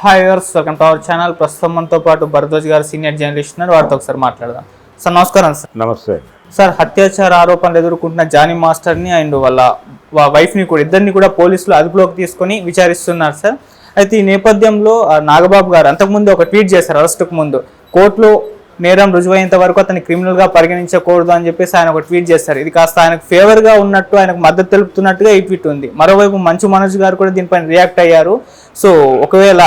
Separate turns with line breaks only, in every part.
Hi viewers, welcome to our channel. ప్రస్తుతం మనతో పాటు భరద్వాజ్ గారు సీనియర్ జర్నలిస్ట్ ఉన్నారు. వారితో ఒకసారి మాట్లాడదాం. సార్ నమస్కారం. సార్
నమస్తే
సార్, అత్యాచార ఆరోపణలు ఎదుర్కొంటున్న జానీ మాస్టర్ని అండ్ వాళ్ళ వైఫ్ని కూడా ఇద్దరిని కూడా పోలీసులు అదుపులోకి తీసుకొని విచారిస్తున్నారు సార్. అయితే ఈ నేపథ్యంలో నాగబాబు గారు అంతకుముందు ఒక ట్వీట్ చేశారు. అరెస్టుకు ముందు కోర్టులో నేరం రుజువైనంత వరకు అతన్ని క్రిమినల్గా పరిగణించకూడదు అని చెప్పేసి ఆయన ఒక ట్వీట్ చేశారు. ఇది కాస్త ఆయనకు ఫేవర్గా ఉన్నట్టు, ఆయనకు మద్దతు తెలుపుతున్నట్టుగా ఈ ట్వీట్ ఉంది. మరోవైపు మంచు మనోజ్ గారు కూడా దీనిపైన రియాక్ట్ అయ్యారు. సో ఒకవేళ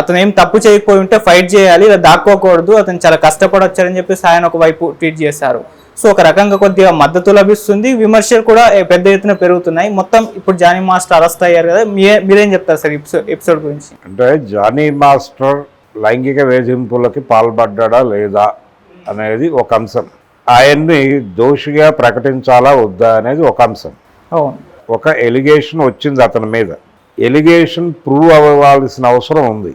అతను ఏం తప్పు చేయకపోయి ఉంటే ఫైట్ చేయాలి, ఇలా దాక్కోకూడదు, అతను చాలా కష్టపడొచ్చారని చెప్పేసి ఆయన ఒకవైపు ట్వీట్ చేశారు. సో ఒక రకంగా కొద్దిగా మద్దతు లభిస్తుంది, విమర్శలు కూడా పెద్ద ఎత్తున పెరుగుతున్నాయి. మొత్తం ఇప్పుడు జానీ మాస్టర్ అరెస్ట్ అయ్యారు కదా, మీరేం చెప్తారు సార్ ఎపిసోడ్ గురించి?
అంటే జానీ మాస్టర్ లైంగిక వేధింపులకి పాల్పడ్డా లేదా అనేది ఒక అంశం, ఆయన్ని దోషిగా ప్రకటించాలా వద్దా అనేది ఒక అంశం. ఒక ఎలిగేషన్ వచ్చింది అతని మీద, ఎలిగేషన్ ప్రూవ్ అవ్వాల్సిన అవసరం ఉంది.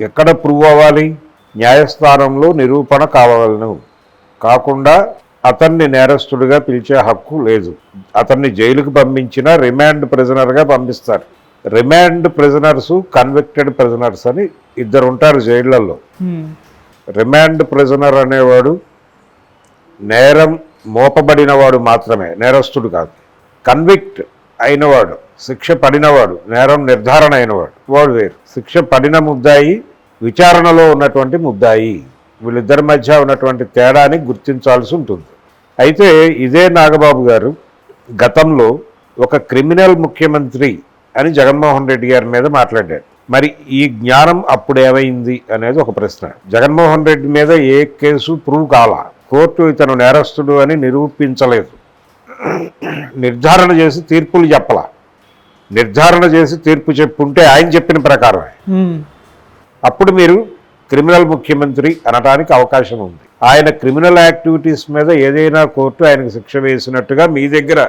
ఎక్కడ ప్రూవ్ అవ్వాలి? న్యాయస్థానంలో నిరూపణ కావాలను, కాకుండా అతన్ని నేరస్తుడిగా పిలిచే హక్కు లేదు. అతన్ని జైలుకు పంపించినా రిమాండ్ ప్రిజనర్గా పంపిస్తారు. రిమాండ్ ప్రిజనర్స్, కన్విక్టెడ్ ప్రిజనర్స్ అని ఇద్దరు ఉంటారు జైళ్లలో. రిమాండ్ ప్రిజనర్ అనేవాడు నేరం మోపబడినవాడు మాత్రమే, నేరస్తుడు కాదు. కన్విక్ట్ అయినవాడు, శిక్ష పడినవాడు, నేరం నిర్ధారణ అయినవాడు, వాడు వేరు. శిక్ష పడిన ముద్దాయి, విచారణలో ఉన్నటువంటి ముద్దాయి, వీళ్ళిద్దరి మధ్య ఉన్నటువంటి తేడాని గుర్తించాల్సి ఉంటుంది. అయితే ఇదే నాగబాబు గారు గతంలో ఒక క్రిమినల్ ముఖ్యమంత్రి అని జగన్మోహన్ రెడ్డి గారి మీద మాట్లాడాడు. మరి ఈ జ్ఞానం అప్పుడు ఏమైంది అనేది ఒక ప్రశ్న. జగన్మోహన్ రెడ్డి మీద ఏ కేసు ప్రూవ్ కాలా, కోర్టు ఇతను నేరస్తుడు అని నిరూపించలేదు, నిర్ధారణ చేసి తీర్పులు చెప్పలా. నిర్ధారణ చేసి తీర్పు చెప్పుంటే ఆయన చెప్పిన ప్రకారమే అప్పుడు మీరు క్రిమినల్ ముఖ్యమంత్రి అనడానికి అవకాశం ఉంది. ఆయన క్రిమినల్ యాక్టివిటీస్ మీద ఏదైనా కోర్టు ఆయనకు శిక్ష వేసినట్టుగా మీ దగ్గర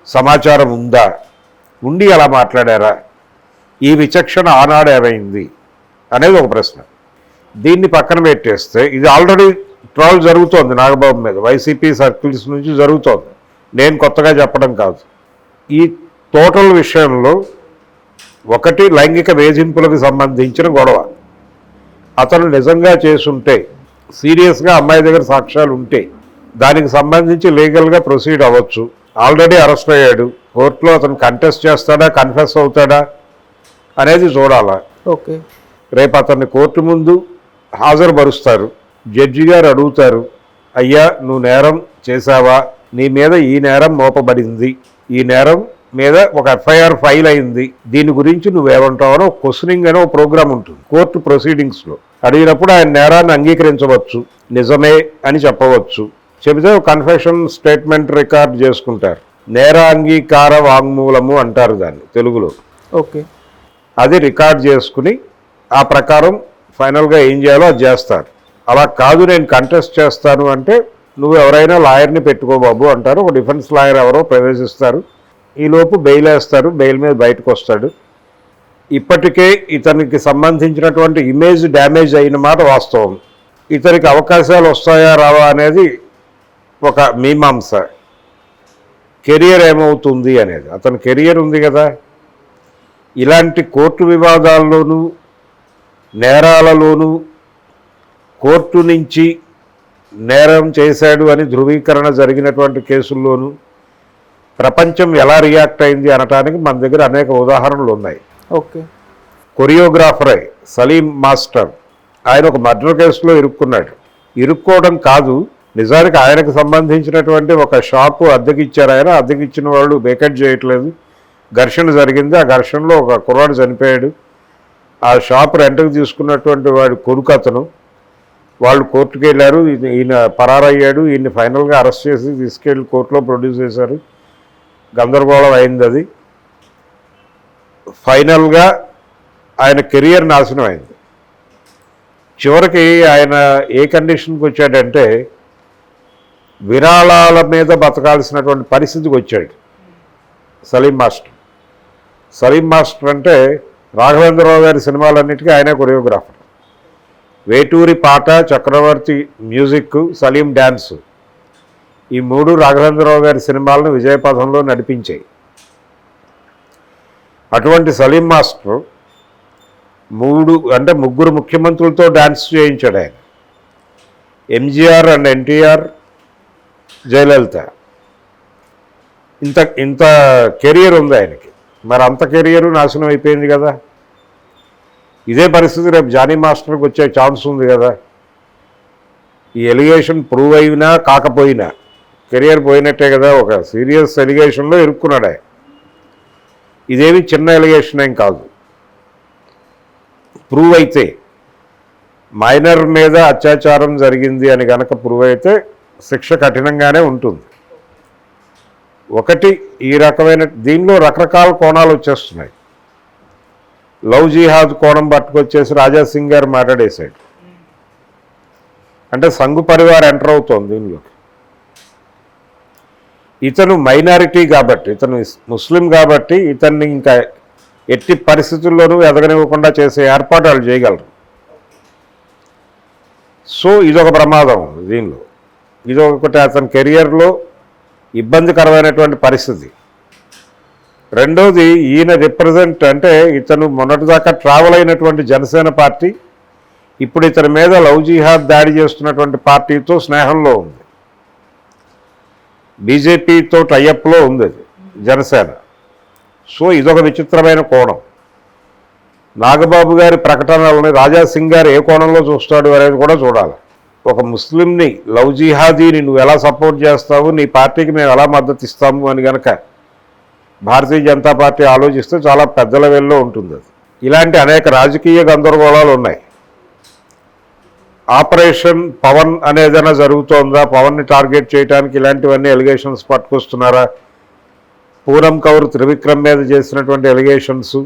సమాచారం ఉందా? ఉండి అలా మాట్లాడారా? ఈ విచక్షణ ఆనాడు ఏమైంది అనేది ఒక ప్రశ్న. దీన్ని పక్కన పెట్టేస్తే ఇది ఆల్రెడీ ట్రోల్ జరుగుతోంది నాగబాబు మీద, వైసీపీ సర్కిల్స్ నుంచి జరుగుతోంది, నేను కొత్తగా చెప్పడం కాదు. ఈ టోటల్ విషయంలో ఒకటి లైంగిక వేధింపులకు సంబంధించిన గొడవ. అతను నిజంగా చేసుంటే, సీరియస్గా అమ్మాయి దగ్గర సాక్ష్యాలు ఉంటే దానికి సంబంధించి లీగల్గా ప్రొసీడ్ అవ్వచ్చు. ఆల్రెడీ అరెస్ట్ అయ్యాడు, కోర్టులో అతను కంటెస్ట్ చేస్తాడా, కన్ఫెస్ అవుతాడా అనేది చూడాలా.
ఓకే,
రేపు అతన్ని కోర్టు ముందు హాజరుపరుస్తారు, జడ్జి గారు అడుగుతారు, అయ్యా నువ్వు నేరం చేశావా, నీ మీద ఈ నేరం మోపబడింది, ఈ నేరం మీద ఒక ఎఫ్ఐఆర్ ఫైల్ అయింది, దీని గురించి నువ్వేమంటావో క్వశ్చనింగ్ అనే ఒక ప్రోగ్రామ్ ఉంటుంది కోర్టు ప్రొసీడింగ్స్లో. అడిగినప్పుడు ఆయన నేరాన్ని అంగీకరించవచ్చు, నిజమే అని చెప్పవచ్చు. చెబితే ఒక కన్ఫెషన్ స్టేట్మెంట్ రికార్డ్ చేసుకుంటారు, నేరాంగీకార వాంగ్మూలము అంటారు దాన్ని తెలుగులో.
ఓకే,
అది రికార్డ్ చేసుకుని ఆ ప్రకారం ఫైనల్గా ఏం చేయాలో అది చేస్తారు. అలా కాదు నేను కంటెస్ట్ చేస్తాను అంటే నువ్వు ఎవరైనా లాయర్ని పెట్టుకో బాబు అంటారు. ఒక డిఫెన్స్ లాయర్ ఎవరో ప్రవేశిస్తారు, ఈలోపు బెయిల్ వేస్తారు, బెయిల్ మీద బయటకు వస్తాడు. ఇప్పటికే ఇతనికి సంబంధించినటువంటి ఇమేజ్ డ్యామేజ్ అయిన మాట వాస్తవం. ఇతనికి అవకాశాలు వస్తాయా రావా అనేది ఒక మీమాంస. కెరియర్ ఏమవుతుంది అనేది, అతని కెరియర్ ఉంది కదా. ఇలాంటి కోర్టు వివాదాల్లోనూ, నేరాలలోనూ కోర్టు నుంచి నేరం చేశాడు అని ధృవీకరణ జరిగినటువంటి కేసుల్లోనూ ప్రపంచం ఎలా రియాక్ట్ అయింది అనటానికి మన దగ్గర అనేక ఉదాహరణలు ఉన్నాయి.
ఓకే,
కొరియోగ్రాఫరే సలీం మాస్టర్, ఆయన ఒక మర్డర్ కేసులో ఇరుక్కున్నాడు. ఇరుక్కోవడం కాదు, నిజానికి ఆయనకు సంబంధించినటువంటి ఒక షాపు అద్దెకిచ్చారు. ఆయన అద్దెకిచ్చిన వాళ్ళు వేకెట్ చేయట్లేదు, ఘర్షణ జరిగింది. ఆ ఘర్షణలో ఒక కుర్రాడు చనిపోయాడు. ఆ షాప్ రెంట్కి తీసుకున్నటువంటి వాడి కొడుకు అతను. వాళ్ళు కోర్టుకు వెళ్ళారు, ఈయన పరారయ్యాడు. ఈయన్ని ఫైనల్గా అరెస్ట్ చేసి తీసుకెళ్ళి కోర్టులో ప్రొడ్యూస్ చేశారు. గందరగోళం అయింది. అది ఫైనల్గా ఆయన కెరియర్ నాశనం అయింది. చివరికి ఆయన ఏ కండిషన్కి వచ్చాడంటే విరాళాల మీద బతకాల్సినటువంటి పరిస్థితికి వచ్చాడు సలీం మాస్టర్. సలీం మాస్టర్ అంటే రాఘవేంద్రరావు గారి సినిమాలన్నిటికీ ఆయనే కొరియోగ్రాఫర్. వేటూరి పాట, చక్రవర్తి మ్యూజిక్, సలీం డ్యాన్సు, ఈ మూడు రాఘవేంద్రరావు గారి సినిమాలను విజయపథంలో నడిపించాయి. అటువంటి సలీం మాస్టర్ ముగ్గురు ముఖ్యమంత్రులతో డ్యాన్స్ చేయించాడు ఆయన. ఎంజీఆర్ అండ్ ఎన్టీఆర్, జయలలిత. ఇంత కెరియర్ ఉంది ఆయనకి. మరి అంత కెరియరు నాశనం అయిపోయింది కదా. ఇదే పరిస్థితి రేపు జానీ మాస్టర్కి వచ్చే ఛాన్స్ ఉంది కదా. ఈ ఎలిగేషన్ ప్రూవ్ అయినా కాకపోయినా కెరియర్ పోయినట్టే కదా. ఒక సీరియస్ ఎలిగేషన్లో ఇరుక్కున్నాడు ఆయన. ఇదేమి చిన్న ఎలిగేషన్ ఏం కాదు. ప్రూవ్ అయితే, మైనర్ మీద అత్యాచారం జరిగింది అని కనుక ప్రూవ్ అయితే శిక్ష కఠినంగానే ఉంటుంది. ఒకటి ఈ రకమైన దీనిలో రకరకాల కోణాలు వచ్చేస్తున్నాయి. లవ్ జిహాద్ కోణం పట్టుకొచ్చేసి రాజాసింగ్ గారు మాట్లాడేశాడు. అంటే సంఘు పరివార్ ఎంటర్ అవుతోంది దీనిలోకి. ఇతను మైనారిటీ కాబట్టి, ఇతను ముస్లిం కాబట్టి ఇతన్ని ఇంకా ఎట్టి పరిస్థితుల్లోనూ ఎదగనివ్వకుండా చేసే ఏర్పాటు వాళ్ళు చేయగలరు. సో ఇదొక ప్రమాదం దీనిలో. ఇదొకటి అతని కెరియర్లో ఇబ్బందికరమైనటువంటి పరిస్థితి. రెండోది, ఈయన రిప్రజెంట్ అంటే ఇతను మొన్నటిదాకా ట్రావెల్ అయినటువంటి జనసేన పార్టీ ఇప్పుడు ఇతని మీద లవ్ జిహాద్ దాడి చేస్తున్నటువంటి పార్టీతో స్నేహంలో ఉంది. బీజేపీతో టైఅప్లో ఉంది అది జనసేన. సో ఇదొక విచిత్రమైన కోణం. నాగబాబు గారి ప్రకటనలని రాజాసింగ్ గారు ఏ కోణంలో చూస్తాడు అనేది కూడా చూడాలి. ఒక ముస్లింని లవ్ జిహాదీని నువ్వు ఎలా సపోర్ట్ చేస్తావు, నీ పార్టీకి మేము ఎలా మద్దతు ఇస్తాము అని కనుక భారతీయ జనతా పార్టీ ఆలోచిస్తే చాలా పెద్ద లెవెల్లో ఉంటుంది అది. ఇలాంటి అనేక రాజకీయ గందరగోళాలు ఉన్నాయి. ఆపరేషన్ పవన్ అనేదైనా జరుగుతోందా, పవన్ని టార్గెట్ చేయడానికి ఇలాంటివన్నీ ఎలిగేషన్స్ పట్టుకొస్తున్నారా, పూనం కౌర్ త్రివిక్రమ్ మీద చేసినటువంటి ఎలిగేషన్స్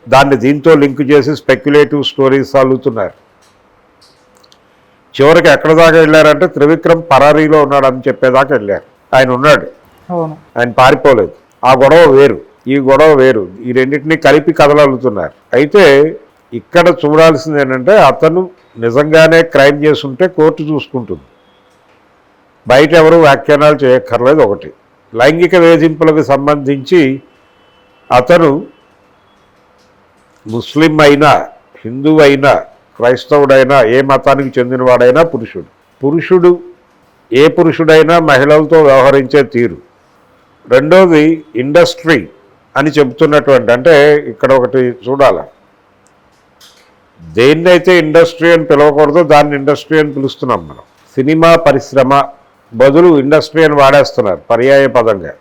దాన్ని దీంతో లింక్ చేసి స్పెక్యులేటివ్ స్టోరీస్ అల్లుతున్నారు. చివరికి ఎక్కడ దాకా వెళ్ళారంటే త్రివిక్రమ్ పరారీలో ఉన్నాడని చెప్పేదాకా వెళ్ళారు. ఆయన ఉన్నాడు, ఆయన పారిపోలేదు. ఆ గొడవ వేరు, ఈ గొడవ వేరు. ఈ రెండింటినీ కలిపి కథలల్లుతున్నారు. అయితే ఇక్కడ చూడాల్సింది ఏంటంటే అతను నిజంగానే క్రైమ్ చేసుంటే కోర్టు చూసుకుంటుంది, బయట ఎవరు వ్యాఖ్యానాలు చేయక్కర్లేదు. ఒకటి, లైంగిక వేధింపులకు సంబంధించి అతను ముస్లిం అయినా, హిందూ అయినా, క్రైస్తవుడైనా, ఏ మతానికి చెందినవాడైనా పురుషుడు ఏ పురుషుడైనా మహిళలతో వ్యవహరించే తీరు. రెండోది, ఇండస్ట్రీ అని చెబుతున్నటువంటి, అంటే ఇక్కడ ఒకటి చూడాలి, దేన్నైతే ఇండస్ట్రీ అని పిలవకూడదో దాన్ని ఇండస్ట్రీ అని పిలుస్తున్నాం మనం. సినిమా పరిశ్రమ బదులు ఇండస్ట్రీ అని వాడేస్తున్నారు పర్యాయ పదంగా.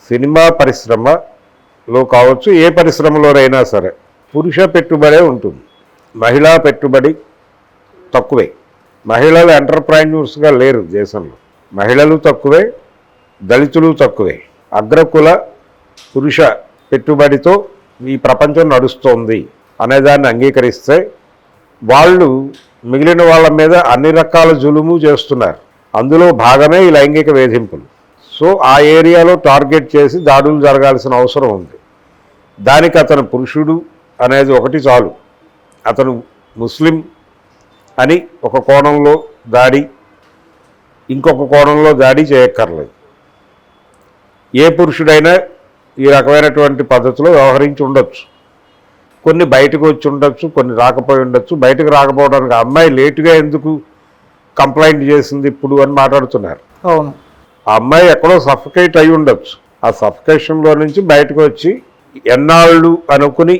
సినిమా పరిశ్రమలో కావచ్చు, ఏ పరిశ్రమలోనైనా సరే పురుష పెట్టుబడే ఉంటుంది, మహిళా పెట్టుబడి తక్కువే. మహిళలు ఎంటర్ప్రైన్యూర్స్గా లేరు దేశంలో. మహిళలు తక్కువే, దళితులు తక్కువే. అగ్రకుల పురుష పెట్టుబడితో ఈ ప్రపంచం నడుస్తోంది అనేదాన్ని అంగీకరిస్తే వాళ్ళు మిగిలిన వాళ్ళ మీద అన్ని రకాల జులుము చేస్తున్నారు. అందులో భాగమే ఈ లైంగిక వేధింపులు. సో ఆ ఏరియాలో టార్గెట్ చేసి దాడులు జరగాల్సిన అవసరం ఉంది. దానికి అతను పురుషుడు అనేది ఒకటి చాలు. అతను ముస్లిం అని ఒక కోణంలో దాడి, ఇంకొక కోణంలో దాడి చేయక్కర్లేదు. ఏ పురుషుడైనా ఈ రకమైనటువంటి పద్ధతిలో వ్యవహరించి ఉండొచ్చు. కొన్ని బయటకు వచ్చి ఉండొచ్చు, కొన్ని రాకపోయి ఉండొచ్చు. బయటకు రాకపోవడానికి అమ్మాయి లేటుగా ఎందుకు కంప్లైంట్ చేసింది ఇప్పుడు అని మాట్లాడుతున్నారు.
అవును,
ఆ అమ్మాయి ఎక్కడో సఫకేట్ అయి ఉండొచ్చు. ఆ సఫకేషన్లో నుంచి బయటకు వచ్చి ఎన్నాళ్ళు అనుకుని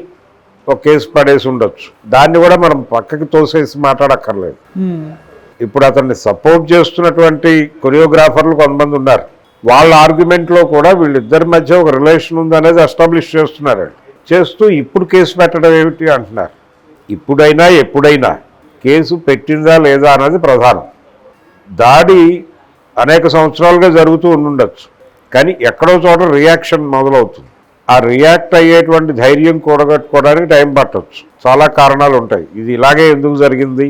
ఒక కేసు పడేసి ఉండొచ్చు. దాన్ని కూడా మనం పక్కకి తోసేసి మాట్లాడక్కర్లేదు. ఇప్పుడు అతన్ని సపోర్ట్ చేస్తున్నటువంటి కొరియోగ్రాఫర్లు కొంతమంది ఉన్నారు. వాళ్ళ ఆర్గ్యుమెంట్లో కూడా వీళ్ళిద్దరి మధ్య ఒక రిలేషన్ ఉందనేది ఎస్టాబ్లిష్ చేస్తున్నారు. చేస్తూ ఇప్పుడు కేసు పెట్టడం ఏమిటి అంటున్నారు. ఇప్పుడైనా ఎప్పుడైనా కేసు పెట్టిందా లేదా అన్నది ప్రధానం. దాడి అనేక సంవత్సరాలుగా జరుగుతూ ఉండొచ్చు, కానీ ఎక్కడో చోట రియాక్షన్ మొదలవుతుంది. ఆ రియాక్ట్ అయ్యేటువంటి ధైర్యం కూడగట్టుకోవడానికి టైం పట్టవచ్చు. చాలా కారణాలు ఉంటాయి. ఇది ఇలాగే ఎందుకు జరిగింది,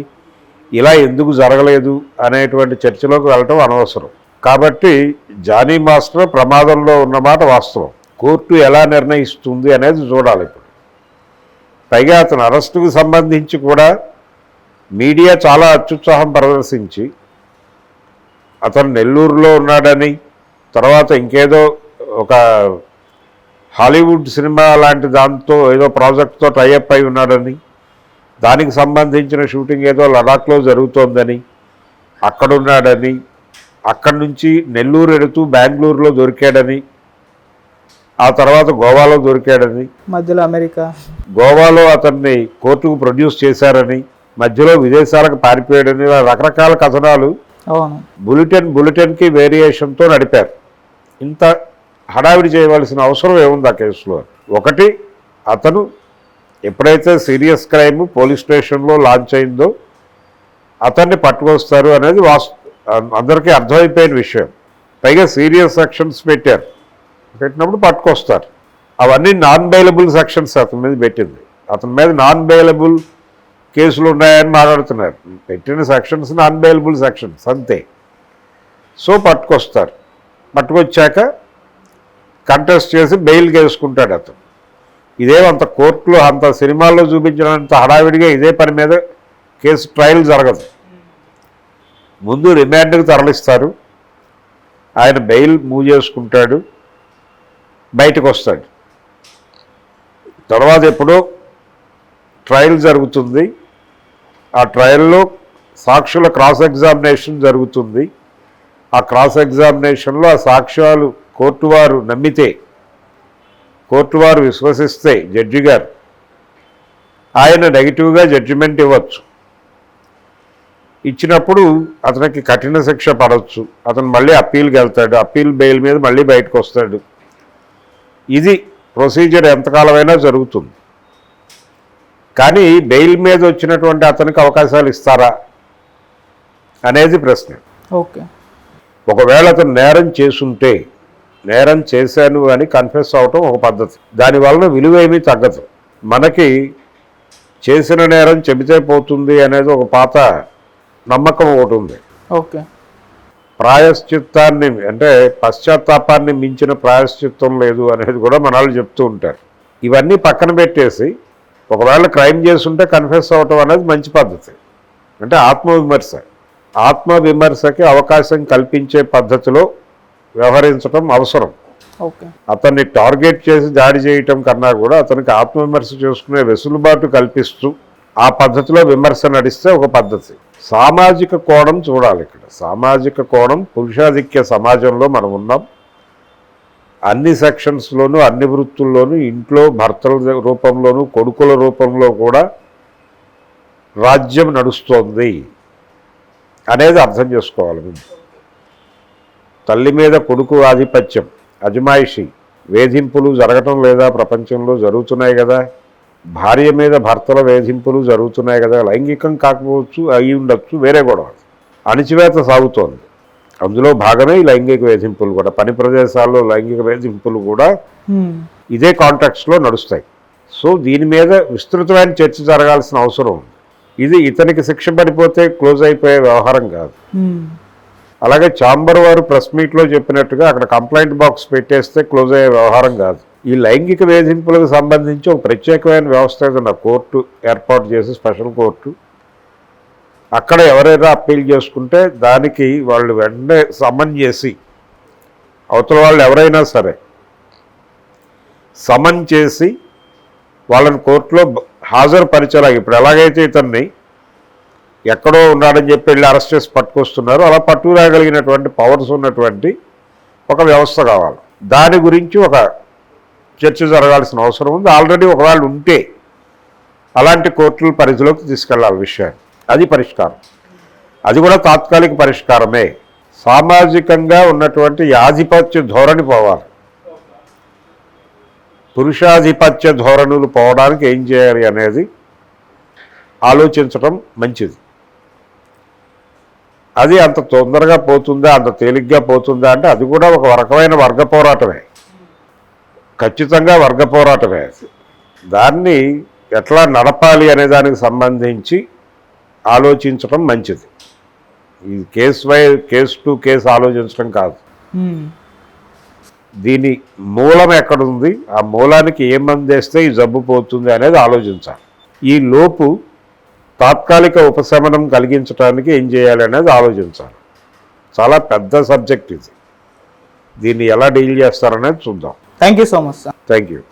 ఇలా ఎందుకు జరగలేదు అనేటువంటి చర్చలోకి వెళ్ళటం అనవసరం. కాబట్టి జానీ మాస్టర్ ప్రమాదంలో ఉన్నమాట వాస్తవం. కోర్టు ఎలా నిర్ణయిస్తుంది అనేది చూడాలి ఇప్పుడు. పైగా అతను అరెస్టుకు సంబంధించి కూడా మీడియా చాలా అత్యుత్సాహం ప్రదర్శించి అతను నెల్లూరులో ఉన్నాడని, తర్వాత ఇంకేదో ఒక హాలీవుడ్ సినిమా లాంటి దాంతో ఏదో ప్రాజెక్ట్తో టైఅప్ అయి ఉన్నాడని, దానికి సంబంధించిన షూటింగ్ ఏదో లడాఖ్లో జరుగుతోందని, అక్కడున్నాడని, అక్కడి నుంచి నెల్లూరు ఎడుతూ బెంగళూరులో దొరికాడని, ఆ తర్వాత గోవాలో దొరికాడని,
మధ్యలో అమెరికా,
గోవాలో అతన్ని కోర్టుకు ప్రొడ్యూస్ చేశారని, మధ్యలో విదేశాలకు పారిపోయాడని, ఇలా రకరకాల కథనాలు బులెటిన్కి వేరియేషన్తో నడిపారు. ఇంత హడావిడి చేయవలసిన అవసరం ఏముంది ఆ కేసులో? ఒకటి, అతను ఎప్పుడైతే సీరియస్ క్రైమ్ పోలీస్ స్టేషన్లో లాంచ్ అయిందో అతన్ని పట్టుకొస్తారు అనేది అందరికీ అర్థమైపోయిన విషయం. పైగా సీరియస్ సెక్షన్స్ పెట్టినప్పుడు పట్టుకొస్తారు. అవన్నీ నాన్ బెయిలబుల్ సెక్షన్స్ అతని మీద పెట్టింది. అతని మీద నాన్ బెయిలబుల్ కేసులు ఉన్నాయని మాట్లాడుతున్నారు. పెట్టిన సెక్షన్స్ నాన్ బెయిలబుల్ సెక్షన్స్ అంతే. సో పట్టుకొస్తారు. పట్టుకొచ్చాక కంటెస్ట్ చేసి బెయిల్కి వేసుకుంటాడు అతను. ఇదేమంత కోర్టులో అంత సినిమాల్లో చూపించినంత హడావిడిగా ఇదే పని మీద కేసు ట్రయల్ జరగదు. ముందు రిమాండ్కి తరలిస్తారు, ఆయన బెయిల్ మూవ్ చేసుకుంటాడు, బయటకు వస్తాడు. తర్వాత ఎప్పుడో ట్రయల్ జరుగుతుంది. ఆ ట్రయల్లో సాక్షుల క్రాస్ ఎగ్జామినేషన్ జరుగుతుంది. ఆ క్రాస్ ఎగ్జామినేషన్లో ఆ సాక్ష్యాలు కోర్టు వారు నమ్మితే, కోర్టు వారు విశ్వసిస్తే జడ్జి గారు ఆయన నెగిటివ్గా జడ్జిమెంట్ ఇవ్వచ్చు. ఇచ్చినప్పుడు అతనికి కఠిన శిక్ష పడవచ్చు. అతను మళ్ళీ అప్పీల్కి వెళ్తాడు. అప్పీల్ బెయిల్ మీద మళ్ళీ బయటకు వస్తాడు. ఇది ప్రొసీజర్ ఎంతకాలమైనా జరుగుతుంది. కానీ బెయిల్ మీద వచ్చినటువంటి అతనికి అవకాశాలు ఇస్తారా అనేది ప్రశ్న.
ఓకే,
ఒకవేళ అతను నేరం చేసుంటే, నేరం చేశాను అని కన్ఫెస్ అవటం ఒక పద్ధతి. దానివలన విలువేమీ తగ్గదు. మనకి చేసిన నేరం చెబితే పోతుంది అనేది ఒక పాత నమ్మకం ఒకటి ఉంది.
ఓకే,
ప్రాయశ్చిత్తాన్ని అంటే పశ్చాత్తాపాన్ని మించిన ప్రాయశ్చిత్తం లేదు అనేది కూడా మన వాళ్ళు చెప్తూ ఉంటారు. ఇవన్నీ పక్కన పెట్టేసి ఒకవేళ క్రైమ్ చేస్తుంటే కన్ఫెస్ అవటం అనేది మంచి పద్ధతి. అంటే ఆత్మవిమర్శకి అవకాశం కల్పించే పద్ధతిలో వ్యవహరించడం అవసరం. అతన్ని టార్గెట్ చేసి దాడి చేయటం కన్నా కూడా అతనికి ఆత్మవిమర్శ చేసుకునే వెసులుబాటు కల్పిస్తూ ఆ పద్ధతిలో విమర్శ నడిస్తే ఒక పద్ధతి. సామాజిక కోణం చూడాలి ఇక్కడ. సామాజిక కోణం, పురుషాధిక్య సమాజంలో మనం ఉన్నాం. అన్ని సెక్షన్స్లోనూ, అన్ని వృత్తుల్లోనూ, ఇంట్లో భర్తల రూపంలోనూ, కొడుకుల రూపంలో కూడా రాజ్యం నడుస్తోంది అనేది అర్థం చేసుకోవాలి. తల్లి మీద కొడుకు ఆధిపత్యం, అజమాయిషి, వేధింపులు జరగటం లేదా? ప్రపంచంలో జరుగుతున్నాయి కదా. భార్య మీద భర్తల వేధింపులు జరుగుతున్నాయి కదా. లైంగికం కాకపోవచ్చు, అయి ఉండొచ్చు, వేరే గొడవ. అణిచివేత సాగుతోంది. అందులో భాగమే ఈ లైంగిక వేధింపులు కూడా. పని ప్రదేశాల్లో లైంగిక వేధింపులు కూడా ఇదే కాంటాక్ట్స్లో నడుస్తాయి. సో దీని మీద విస్తృతమైన చర్చ జరగాల్సిన అవసరం ఉంది. ఇది ఇతనికి శిక్ష పడిపోతే క్లోజ్ అయిపోయే వ్యవహారం కాదు. అలాగే ఛాంబర్ వారు ప్రెస్ మీట్లో చెప్పినట్టుగా అక్కడ కంప్లైంట్ బాక్స్ పెట్టేస్తే క్లోజ్ అయ్యే వ్యవహారం కాదు. ఈ లైంగిక వేధింపులకు సంబంధించి ఒక ప్రత్యేకమైన వ్యవస్థ ఏదన్నా కోర్టు ఏర్పాటు చేసి, స్పెషల్ కోర్టు, అక్కడ ఎవరైనా అప్పీల్ చేసుకుంటే దానికి వాళ్ళు వెంటనే సమన్ చేసి, అవతల వాళ్ళు ఎవరైనా సరే సమన్ చేసి వాళ్ళని కోర్టులో హాజరుపరిచేలాగా, ఇప్పుడు ఎలాగైతే ఇతన్ని ఎక్కడో ఉన్నాడని చెప్పి వెళ్ళి అరెస్ట్ చేసి పట్టుకొస్తున్నారు, అలా పట్టుకురాగలిగినటువంటి పవర్స్ ఉన్నటువంటి ఒక వ్యవస్థ కావాలి. దాని గురించి ఒక చర్చ జరగాల్సిన అవసరం ఉంది. ఆల్రెడీ ఒకవేళ ఉంటే అలాంటి కోర్టుల పరిధిలోకి తీసుకెళ్లాలి విషయాన్ని. అది పరిష్కారం. అది కూడా తాత్కాలిక పరిష్కారమే. సామాజికంగా ఉన్నటువంటి ఆధిపత్య ధోరణి పోవాలి. పురుషాధిపత్య ధోరణులు పోవడానికి ఏం చేయాలి అనేది ఆలోచించడం మంచిది. అది అంత తొందరగా పోతుందా, అంత తేలిగ్గా పోతుందా అంటే అది కూడా ఒక రకమైన వర్గ పోరాటమే. ఖచ్చితంగా వర్గ పోరాటమే. దాన్ని ఎట్లా నడపాలి అనే దానికి సంబంధించి ఆలోచించడం మంచిది. ఈ కేస్ టు కేసు ఆలోచించడం కాదు. దీని మూలం ఎక్కడుంది, ఆ మూలానికి ఏ మందు వేస్తే ఈ జబ్బు పోతుంది అనేది ఆలోచించాలి. ఈ లోపు తాత్కాలిక ఉపశమనం కలిగించడానికి ఏం చేయాలి అనేది ఆలోచించాలి. చాలా పెద్ద సబ్జెక్ట్ ఇది. దీన్ని ఎలా డీల్ చేస్తారనేది చూద్దాం.
Thank you so much sir.
Thank you.